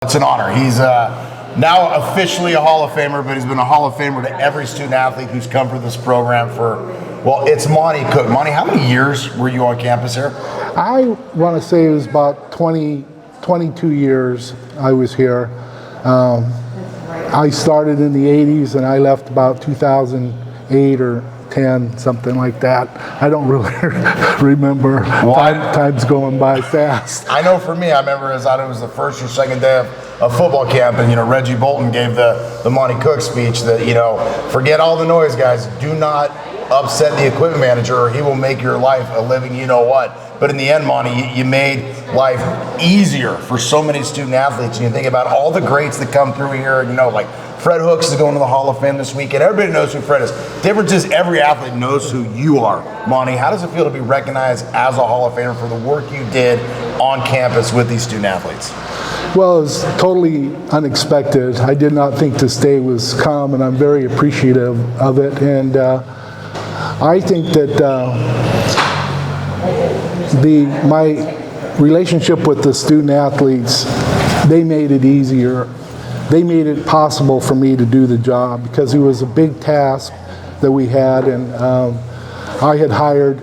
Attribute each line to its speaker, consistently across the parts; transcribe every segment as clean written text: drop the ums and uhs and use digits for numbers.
Speaker 1: It's an honor. He's now officially a Hall of Famer, but he's been a Hall of Famer to every student athlete who's come through this program for, well, it's Monte Cook. Monte, how many years were you on campus here?
Speaker 2: I want to say it was about 22 years I was here. I started in the 80s and I left about 2008 or 10, something like that. I don't really remember. Time's going by fast.
Speaker 1: I know for me, I remember as I was the first or second day of football camp, and Reggie Bolton gave the Monte Cook speech that, forget all the noise, guys. Do not upset the equipment manager or he will make your life a living you-know-what. But in the end, Monte, you made life easier for so many student athletes. And you think about all the greats that come through here, like Fred Hooks is going to the Hall of Fame this week, and everybody knows who Fred is. The difference is every athlete knows who you are. Monte, how does it feel to be recognized as a Hall of Famer for the work you did on campus with these student athletes?
Speaker 2: Well, it was totally unexpected. I did not think this day was come, and I'm very appreciative of it. And I think that my relationship with the student athletes, they made it easier. They made it possible for me to do the job because it was a big task that we had, and I had hired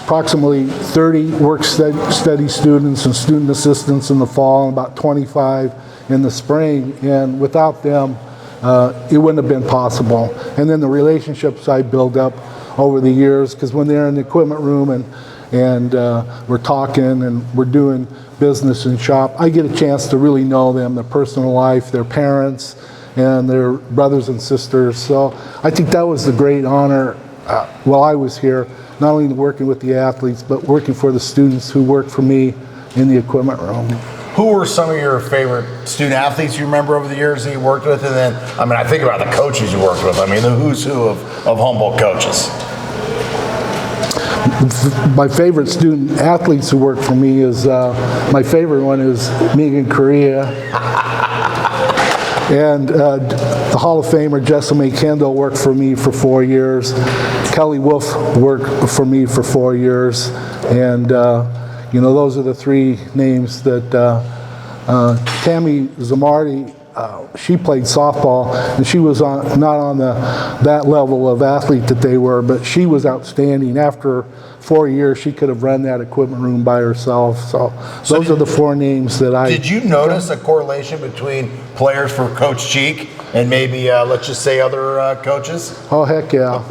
Speaker 2: approximately 30 work-study students and student assistants in the fall and about 25 in the spring, and without them it wouldn't have been possible. And then the relationships I built up over the years, because when they're in the equipment room and we're talking and we're doing business in shop, I get a chance to really know them, their personal life, their parents, and their brothers and sisters. So I think that was the great honor while I was here, not only working with the athletes, but working for the students who worked for me in the equipment room.
Speaker 1: Who were some of your favorite student athletes you remember over the years that you worked with? And then, I think about the coaches you worked with. The who's who of Humboldt coaches.
Speaker 2: My favorite student athletes who work for me is, my favorite one is Megan Correa. And the Hall of Famer Jessamy Kendall worked for me for 4 years. Kelly Wolf worked for me for 4 years. And those are the three names that Tammy Zamardi, she played softball, and she was not on that level of athlete that they were, but she was outstanding. After 4 years, she could have run that equipment room by herself. So those are the four names that I...
Speaker 1: Did you notice a correlation between players for Coach Cheek and maybe, let's just say, other coaches?
Speaker 2: Oh, heck yeah.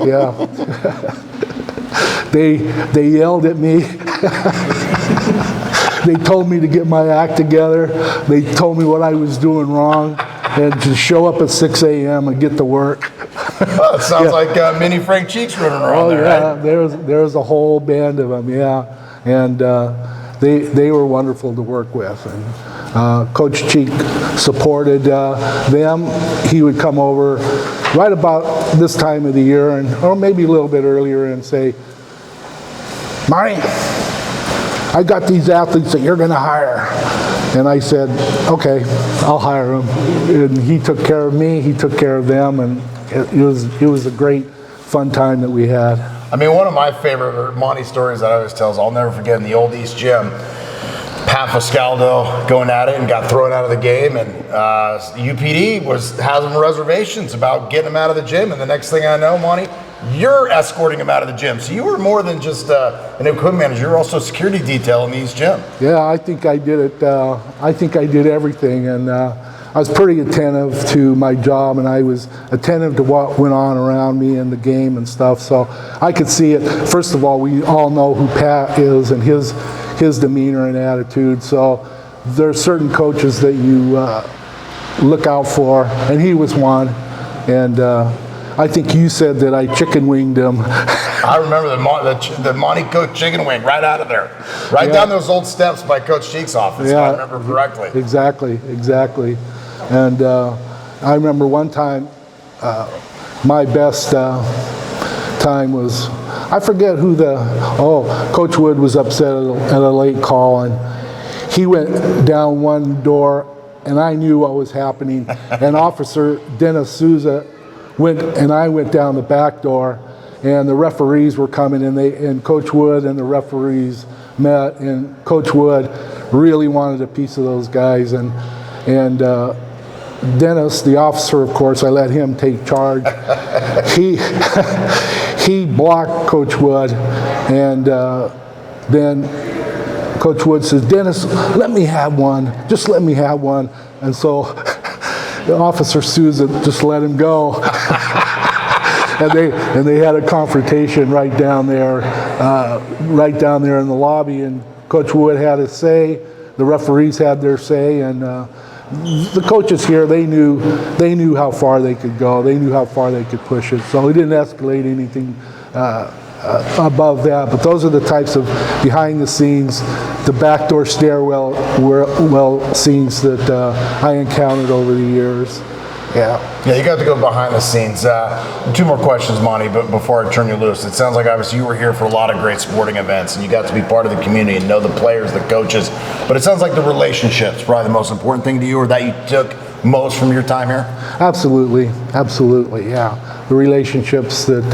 Speaker 2: They yelled at me. They told me to get my act together. They told me what I was doing wrong and to show up at 6 a.m. and get to work.
Speaker 1: Well, it sounds like mini Frank Cheeks running around there, right?
Speaker 2: There was a whole band of them, and they were wonderful to work with. And Coach Cheek supported them. He would come over right about this time of the year, or maybe a little bit earlier, and say, "Monte, I got these athletes that you're going to hire." And I said, "Okay, I'll hire them." And he took care of me, he took care of them, and it was a great, fun time that we had.
Speaker 1: One of my favorite Monte stories that I always tell is, I'll never forget, in the old East Gym, Pat Fascaldo going at it and got thrown out of the game, and UPD has some reservations about getting him out of the gym, and the next thing I know, Monte, you're escorting him out of the gym. So you were more than just an equipment manager. You're also a security detail in the East Gym.
Speaker 2: Yeah, I think I did it. I think I did everything, and I was pretty attentive to my job, and I was attentive to what went on around me in the game and stuff. So I could see it. First of all, we all know who Pat is and his demeanor and attitude. So there are certain coaches that you look out for, and he was one. And I think you said that I chicken winged him.
Speaker 1: I remember the Monte Cook chicken wing right out of there. Right down those old steps by Coach Cheek's office, if I remember correctly.
Speaker 2: Exactly. And I remember one time, my best time was, I forget who Coach Wood was upset at a late call, and he went down one door, and I knew what was happening. And Officer Dennis Souza I went down the back door, and the referees were coming, and Coach Wood and the referees met, and Coach Wood really wanted a piece of those guys, and And Dennis, the officer, of course, I let him take charge. He blocked Coach Wood, and then Coach Wood says, "Dennis, let me have one. Just let me have one." And so Officer Souza just let him go. and they had a confrontation right down there in the lobby. And Coach Wood had his say. The referees had their say, and the coaches here, they knew how far they could go. They knew how far they could push it. So we didn't escalate anything above that. But those are the types of behind the scenes, the backdoor stairwell scenes that I encountered over the years. Yeah,
Speaker 1: you got to go behind the scenes. 2 more questions, Monte, but before I turn you loose. It sounds like obviously you were here for a lot of great sporting events, and you got to be part of the community and know the players, the coaches. But it sounds like the relationships probably the most important thing to you, or that you took most from your time here?
Speaker 2: Absolutely, yeah. The relationships that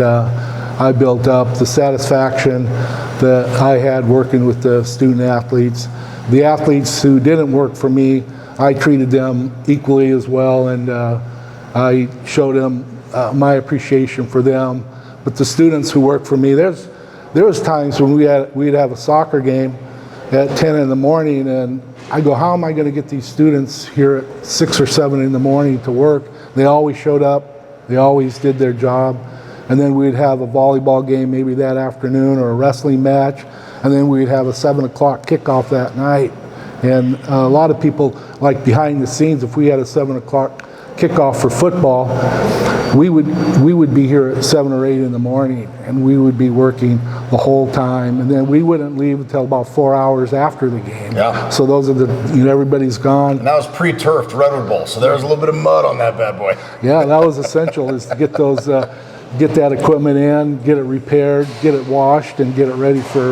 Speaker 2: I built up, the satisfaction that I had working with the student athletes. The athletes who didn't work for me, I treated them equally as well, and I showed them my appreciation for them. But the students who worked for me, there was times when we'd have a soccer game at 10 in the morning, and I go, how am I going to get these students here at 6 or 7 in the morning to work? They always showed up. They always did their job. And then we'd have a volleyball game maybe that afternoon, or a wrestling match, and then we'd have a 7 o'clock kickoff that night. And a lot of people, like behind the scenes, if we had a 7 o'clock kickoff for football, we would be here at 7 or 8 in the morning, and we would be working the whole time. And then we wouldn't leave until about 4 hours after the game.
Speaker 1: Yeah.
Speaker 2: So those are everybody's gone.
Speaker 1: And that was pre-turfed Redwood Bowl, so there was a little bit of mud on that bad boy.
Speaker 2: Yeah, that was essential, is to get those, get that equipment in, get it repaired, get it washed, and get it ready for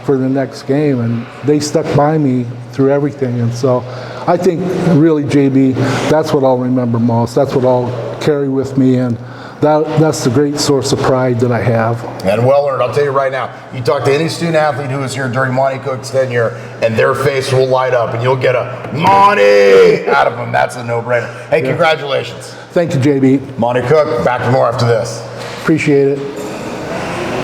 Speaker 2: the next game. And they stuck by me through everything. And so I think really, JB, that's what I'll remember most. That's what I'll carry with me, and that's the great source of pride that I have.
Speaker 1: And well earned. I'll tell you right now, you talk to any student athlete who was here during Monte Cook's tenure, and their face will light up, and you'll get a Monte out of them. That's a no-brainer. Hey, congratulations.
Speaker 2: Thank you, JB.
Speaker 1: Monte Cook, back to more after this.
Speaker 2: Appreciate it.